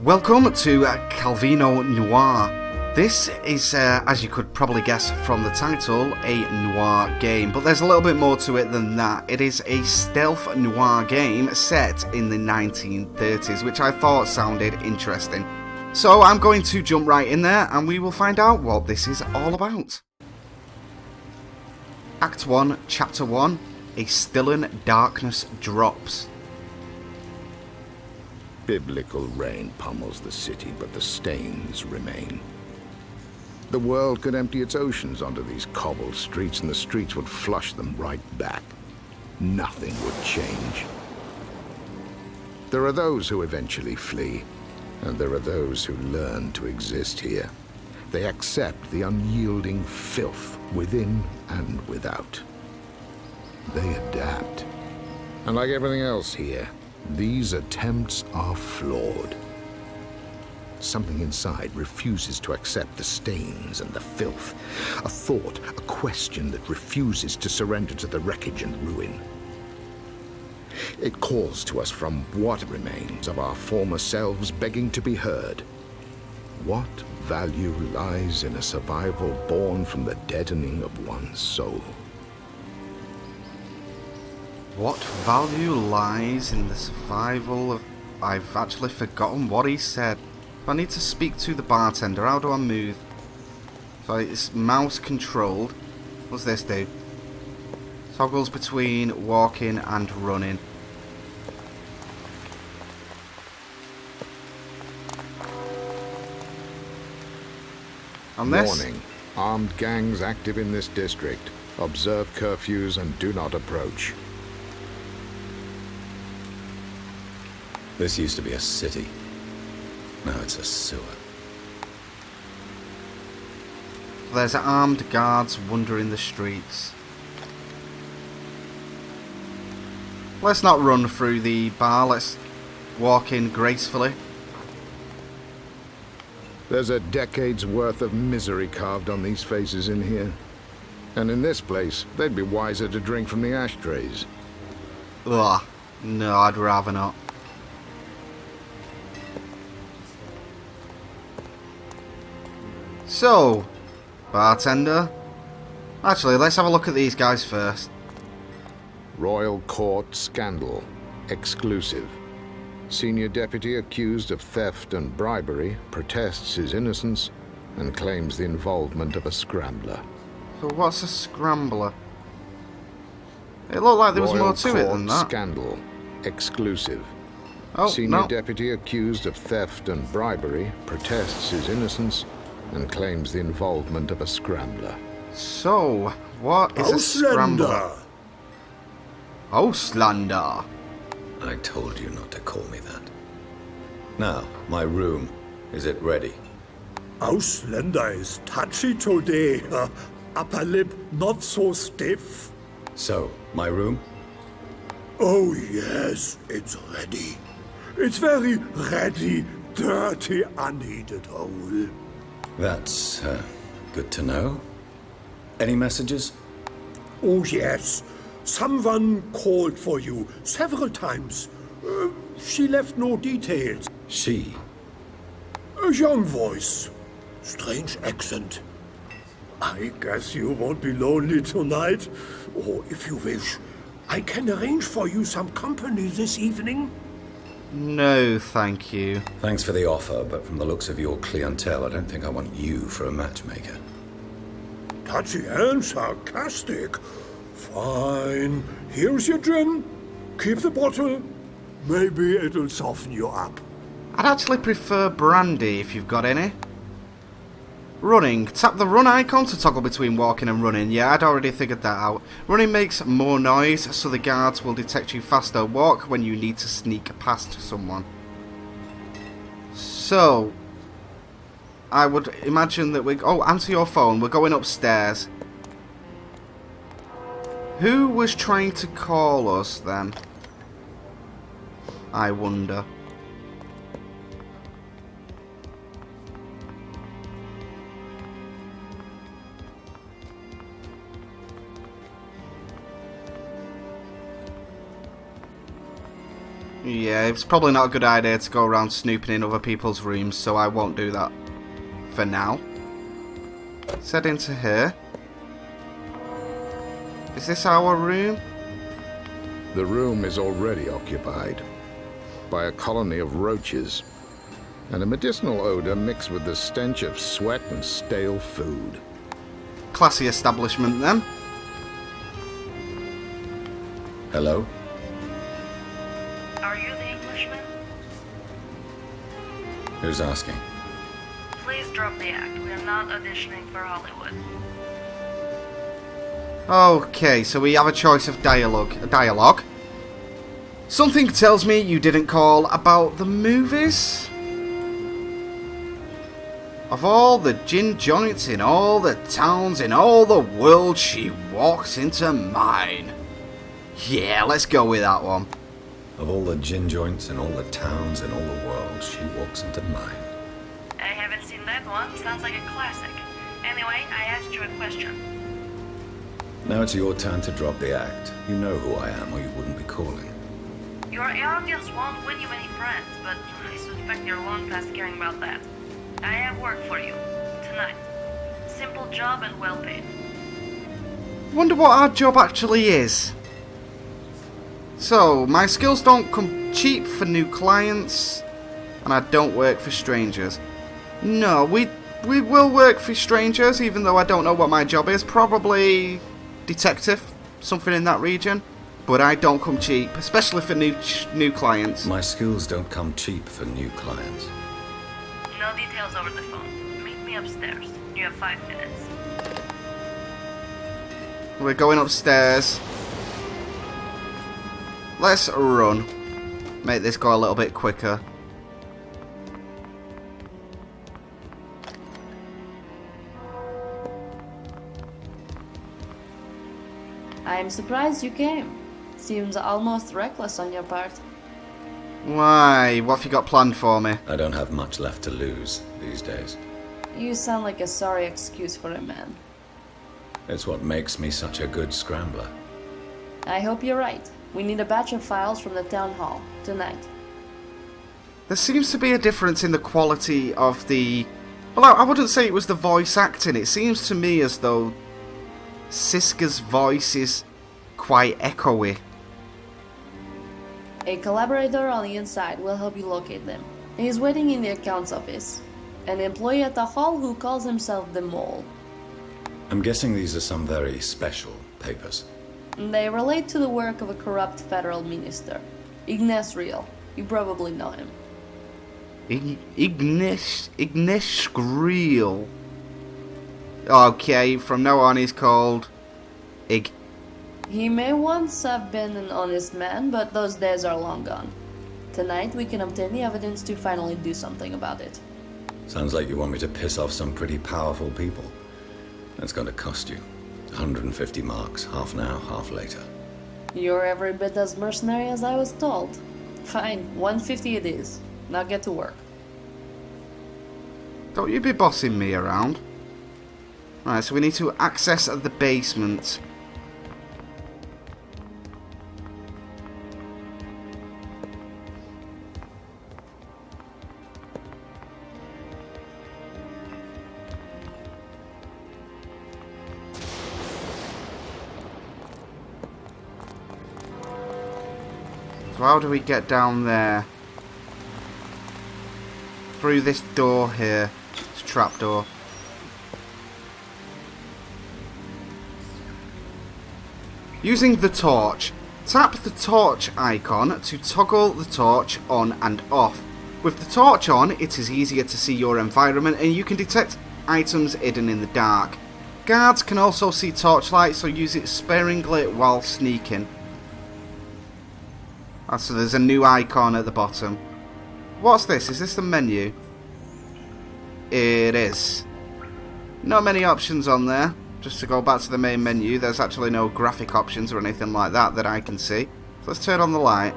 Welcome to Calvino Noir. This is, as you could probably guess from the title, a noir game, but there's a little bit more to it than that. It is a stealth noir game set in the 1930s, which I thought sounded interesting. So I'm going to jump right in there and we will find out what this is all about. Act 1, Chapter 1, A Stillen Darkness Drops. Biblical rain pummels the city, but the stains remain. The world could empty its oceans onto these cobbled streets, and the streets would flush them right back. Nothing would change. There are those who eventually flee, and there are those who learn to exist here. They accept the unyielding filth within and without. They adapt. And like everything else here, these attempts are flawed. Something inside refuses to accept the stains and the filth. A thought, a question that refuses to surrender to the wreckage and ruin. It calls to us from what remains of our former selves, begging to be heard. What value lies in a survival born from the deadening of one's soul? What value lies in the survival of... I've actually forgotten what he said. If I need to speak to the bartender, how do I move? So it's mouse controlled. What's this do? Toggles between walking and running. On this? Warning. Armed gangs active in this district. Observe curfews and do not approach. This used to be a city. Now it's a sewer. There's armed guards wandering the streets. Let's not run through the bar, let's walk in gracefully. There's a decade's worth of misery carved on these faces in here. And in this place, they'd be wiser to drink from the ashtrays. Ugh, no, I'd rather not. So, bartender. Actually, let's have a look at these guys first. Royal Court scandal. Exclusive. Senior deputy accused of theft and bribery protests his innocence and claims the involvement of a scrambler. So what's a scrambler? It looked like there was more to it than that. Scandal. Exclusive. Oh, Senior no. deputy accused of theft and bribery protests his innocence and claims the involvement of a scrambler. So, what is a scrambler? Auslander. I told you not to call me that. Now, my room. Is it ready? Ausländer is touchy today. Upper lip not so stiff. So, my room? Oh yes, it's ready. It's very ready, dirty, unheated hole. That's, good to know. Any messages? Oh yes, someone called for you several times. She left no details. She? A young voice, strange accent. I guess you won't be lonely tonight. Or if you wish, I can arrange for you some company this evening. No, thank you. Thanks for the offer, but from the looks of your clientele, I don't think I want you for a matchmaker. Touchy and sarcastic. Fine. Here's your gin. Keep the bottle. Maybe it'll soften you up. I'd actually prefer brandy if you've got any. Running. Tap the run icon to toggle between walking and running. Yeah, I'd already figured that out. Running makes more noise, so the guards will detect you faster. Walk when you need to sneak past someone. So, I would imagine that we... Oh, answer your phone. We're going upstairs. Who was trying to call us then? I wonder. Yeah, it's probably not a good idea to go around snooping in other people's rooms, so I won't do that for now. Let's head into here. Is this our room? The room is already occupied by a colony of roaches and a medicinal odor mixed with the stench of sweat and stale food. Classy establishment then. Hello? Are you the Englishman? Who's asking? Please drop the act. We are not auditioning for Hollywood. Okay, so we have a choice of dialogue. Something tells me you didn't call about the movies. Of all the gin joints in all the towns in all the world, she walks into mine. Yeah, let's go with that one. Of all the gin joints in all the towns in all the world, she walks into mine. I haven't seen that one. Sounds like a classic. Anyway, I asked you a question. Now it's your turn to drop the act. You know who I am, or you wouldn't be calling. Your arrogance won't win you any friends, but I suspect you're long past caring about that. I have work for you. Tonight. Simple job and well paid. Wonder what our job actually is. So, my skills don't come cheap for new clients, and I don't work for strangers. No, we will work for strangers, even though I don't know what my job is. Probably detective, something in that region. But I don't come cheap, especially for new clients. My skills don't come cheap for new clients. No details over the phone. Meet me upstairs. You have 5 minutes. We're going upstairs. Let's run. Make this go a little bit quicker. I'm surprised you came. Seems almost reckless on your part. Why? What have you got planned for me? I don't have much left to lose these days. You sound like a sorry excuse for a man. It's what makes me such a good scrambler. I hope you're right. We need a batch of files from the town hall tonight. There seems to be a difference in the quality of the... Well, I wouldn't say it was the voice acting. It seems to me as though Siska's voice is quite echoey. A collaborator on the inside will help you locate them. He's waiting in the accounts office. An employee at the hall who calls himself the Mole. I'm guessing these are some very special papers. They relate to the work of a corrupt federal minister, Ignace Real. You probably know him. Ignace Real. Okay, from now on he's called Ig. He may once have been an honest man, but those days are long gone. Tonight we can obtain the evidence to finally do something about it. Sounds like you want me to piss off some pretty powerful people. That's going to cost you 150 marks, half now, half later. You're every bit as mercenary as I was told. Fine, 150 it is. Now get to work. Don't you be bossing me around. Right, so we need to access the basement. So how do we get down there? Through this door here. It's a trapdoor. Using the torch. Tap the torch icon to toggle the torch on and off. With the torch on, it is easier to see your environment and you can detect items hidden in the dark. Guards can also see torchlight, so use it sparingly while sneaking. So there's a new icon at the bottom. What's this? Is this the menu? It is. Not many options on there. Just to go back to the main menu, there's actually no graphic options or anything like that that I can see. So let's turn on the light.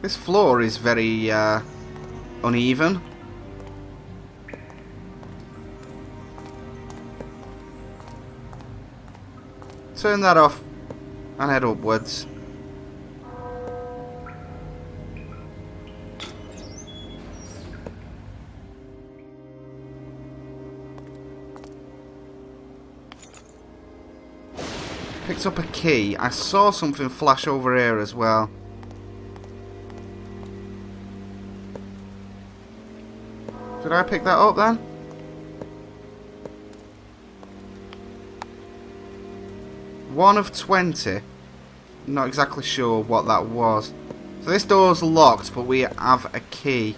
This floor is very uneven. turn that off and head upwards. Picked up a key. I saw something flash over here as well. Did I pick that up then? One of 20. Not exactly sure what that was. So this door's locked, but we have a key.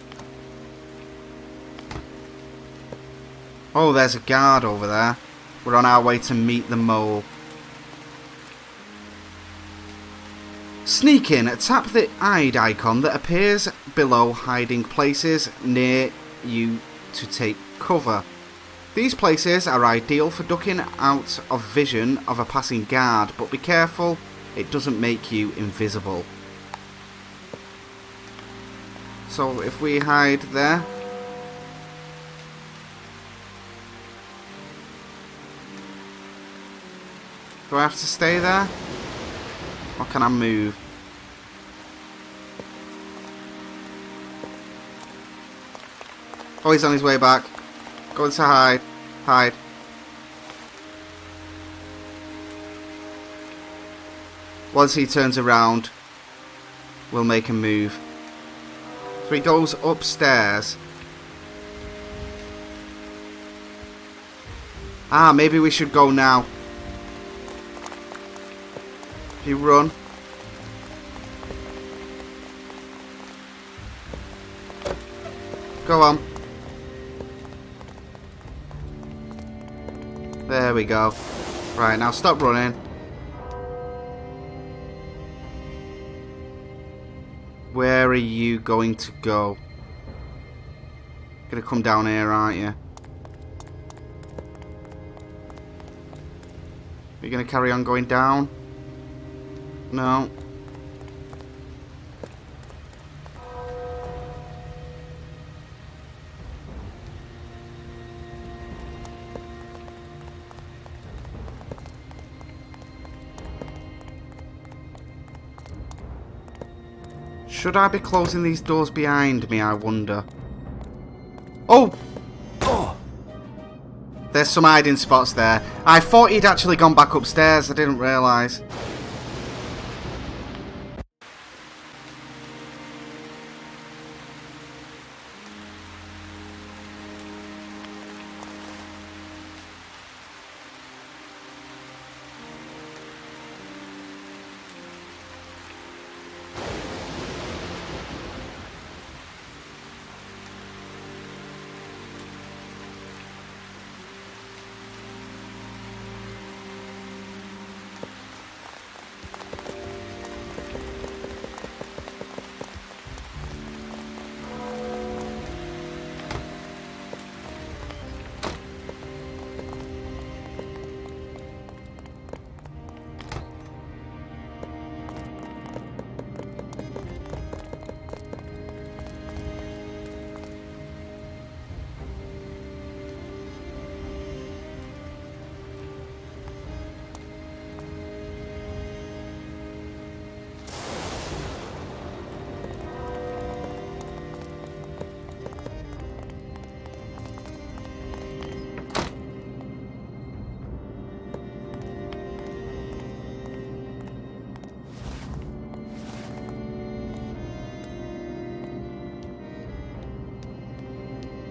Oh, there's a guard over there. We're on our way to meet the mole. Sneak in. Tap the eyed icon that appears below hiding places near you to take cover. These places are ideal for ducking out of vision of a passing guard, but be careful, it doesn't make you invisible. So if we hide there. Do I have to stay there? Or can I move? Oh, he's on his way back. Going to hide. Hide. Once he turns around, we'll make a move. So he goes upstairs. Ah, maybe we should go now. If you run. Go on. There we go. Right, now stop running. Where are you going to go? Gonna come down here, aren't you? Are you gonna carry on going down? No. Should I be closing these doors behind me, I wonder? Oh! Oh! There's some hiding spots there. I thought he'd actually gone back upstairs. I didn't realise.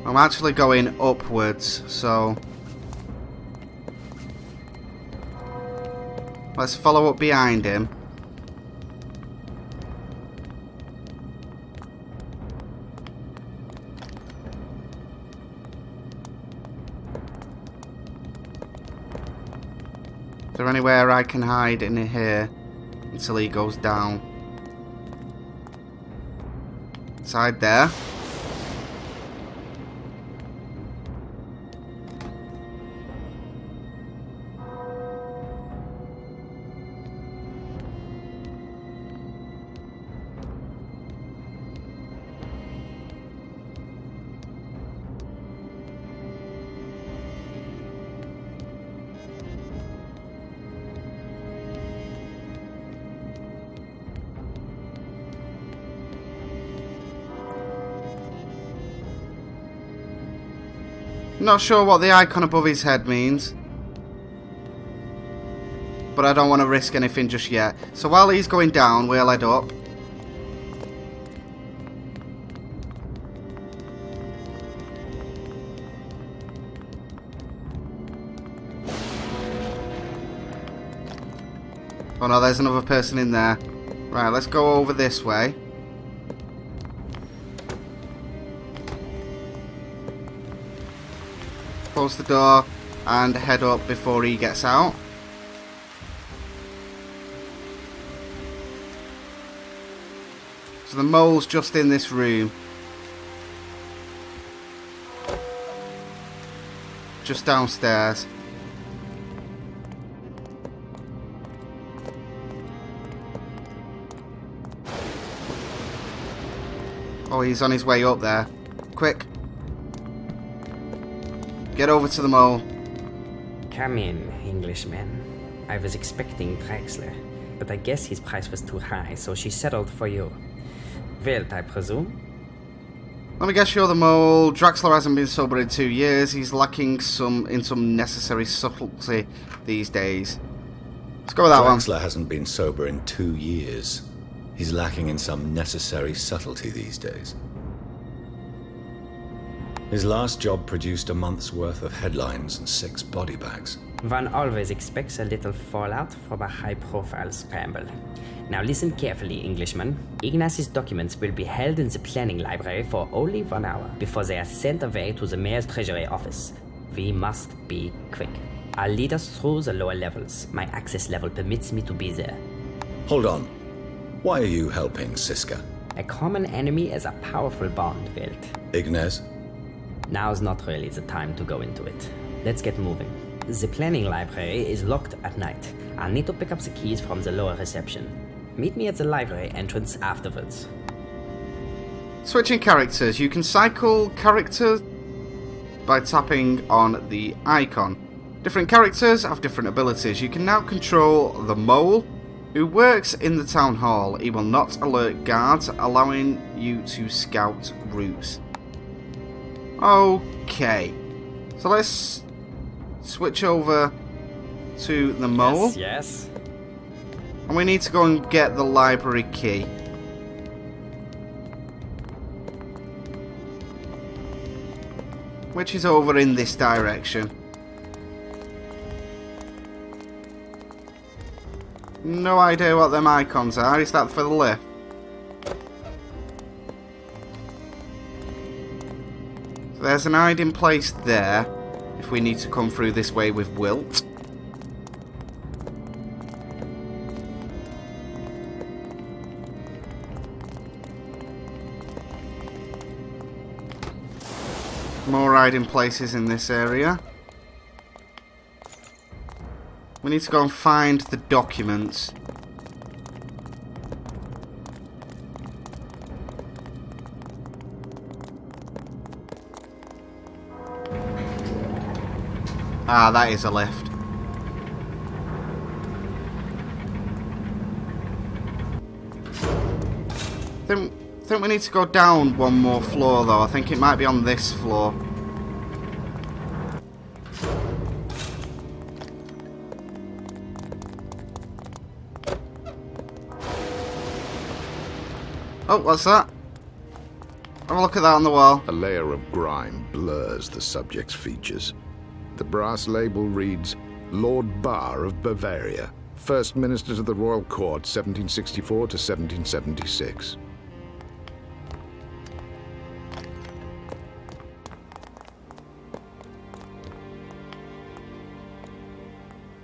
I'm actually going upwards, so let's follow up behind him. Is there anywhere I can hide in here until he goes down? Side there. Not sure what the icon above his head means. But I don't want to risk anything just yet. So while he's going down, we'll head up. Oh no, there's another person in there. Right, let's go over this way. Close the door and head up before he gets out. So the mole's just in this room. Just downstairs. Oh, he's on his way up there. Quick. Get over to the mole. Come in, Englishman. I was expecting Draxler, but I guess his price was too high, so she settled for you. Wilt, I presume? Let me guess you're the mole. Draxler hasn't been sober in 2 years. He's lacking some necessary subtlety these days. Let's go with that one. Draxler hasn't been sober in 2 years. He's lacking in some necessary subtlety these days. His last job produced a month's worth of headlines and 6 body bags. One always expects a little fallout from a high-profile scramble. Now listen carefully, Englishman. Ignaz's documents will be held in the planning library for only 1 hour before they are sent away to the mayor's treasury office. We must be quick. I'll lead us through the lower levels. My access level permits me to be there. Hold on. Why are you helping Siska? A common enemy is a powerful bond, Wilt. Ignaz? Now's not really the time to go into it. Let's get moving. The planning library is locked at night. I'll need to pick up the keys from the lower reception. Meet me at the library entrance afterwards. Switching characters. You can cycle characters by tapping on the icon. Different characters have different abilities. You can now control the mole, who works in the town hall. He will not alert guards, allowing you to scout routes. Okay. So let's switch over to the mole. Yes. And we need to go and get the library key. Which is over in this direction. No idea what them icons are. Is that for the lift? So there's an hiding place there. If we need to come through this way with Wilt. More hiding places in this area. We need to go and find the documents. Ah, that is a lift. I think we need to go down one more floor though. I think it might be on this floor. Oh, what's that? Have a look at that on the wall. A layer of grime blurs the subject's features. The brass label reads, Lord Bar of Bavaria, First Minister to the Royal Court, 1764 to 1776.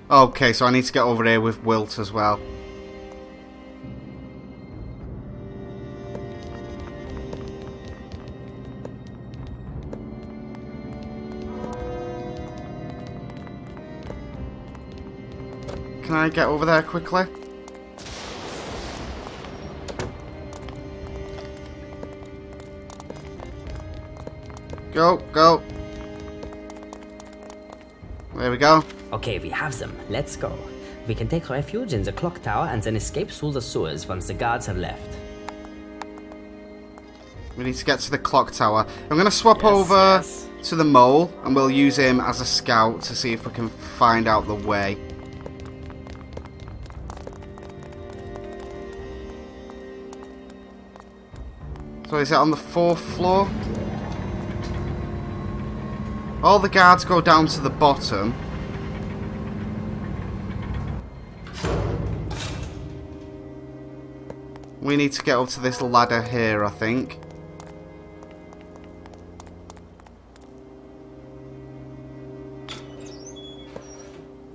Okay, so I need to get over here with Wilt as well. Can I get over there quickly? Go, go. There we go. Okay, we have them. Let's go. We can take refuge in the clock tower and then escape through the sewers once the guards have left. We need to get to the clock tower. I'm going to swap over to the mole and we'll use him as a scout to see if we can find out the way. So is it on the 4th floor? All the guards go down to the bottom. We need to get up to this ladder here, I think.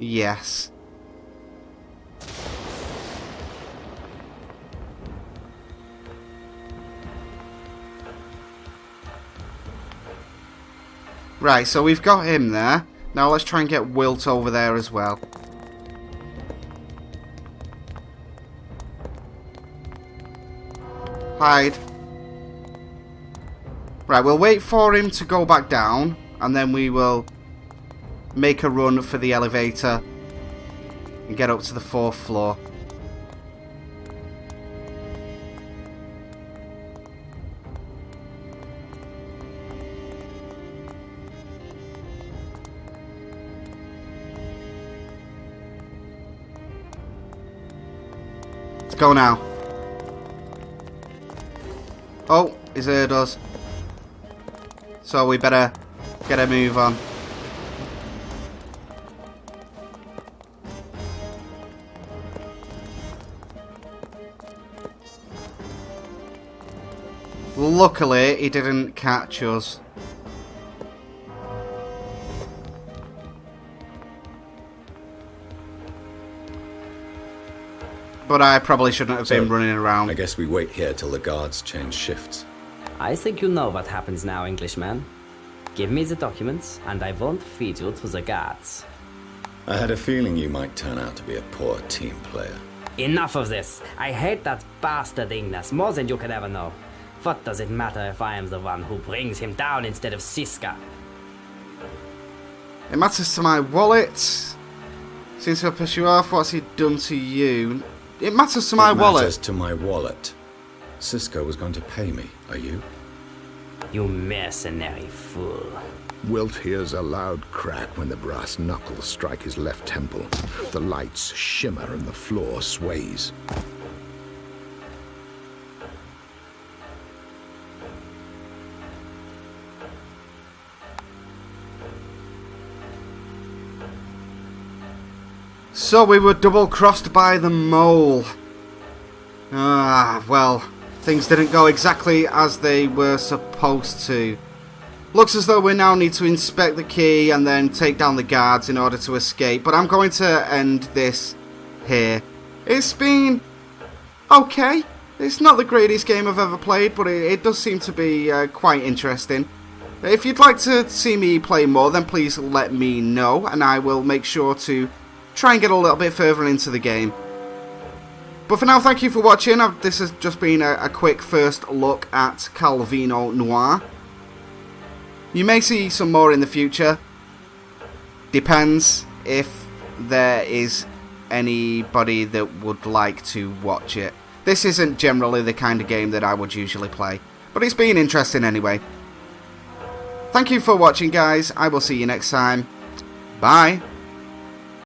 Yes. Right, so we've got him there. Now let's try and get Wilt over there as well. Hide. Right, we'll wait for him to go back down, and then we will make a run for the elevator and get up to the 4th floor. Let's go now. Oh, he's heard us. So we better get a move on. Luckily, he didn't catch us. But I probably shouldn't have been running around. I guess we wait here till the guards change shifts. I think you know what happens now, Englishman. Give me the documents, and I won't feed you to the guards. I had a feeling you might turn out to be a poor team player. Enough of this! I hate that bastard Ignas more than you could ever know. What does it matter if I am the one who brings him down instead of Siska? It matters to my wallet. Seems to have pissed you off. What's he done to you? It matters to my wallet. It matters to my wallet. Cisco was going to pay me. Are you? You mercenary fool. Wilt hears a loud crack when the brass knuckles strike his left temple. The lights shimmer and the floor sways. So we were double-crossed by the mole. Ah, well, things didn't go exactly as they were supposed to. Looks as though we now need to inspect the key and then take down the guards in order to escape. But I'm going to end this here. It's been okay. It's not the greatest game I've ever played, but it does seem to be quite interesting. If you'd like to see me play more, then please let me know, and I will make sure to try and get a little bit further into the game. But for now, thank you for watching. This has just been a quick first look at Calvino Noir. You may see some more in the future. Depends if there is anybody that would like to watch it. This isn't generally the kind of game that I would usually play, but it's been interesting anyway. Thank you for watching, guys. I will see you next time. Bye.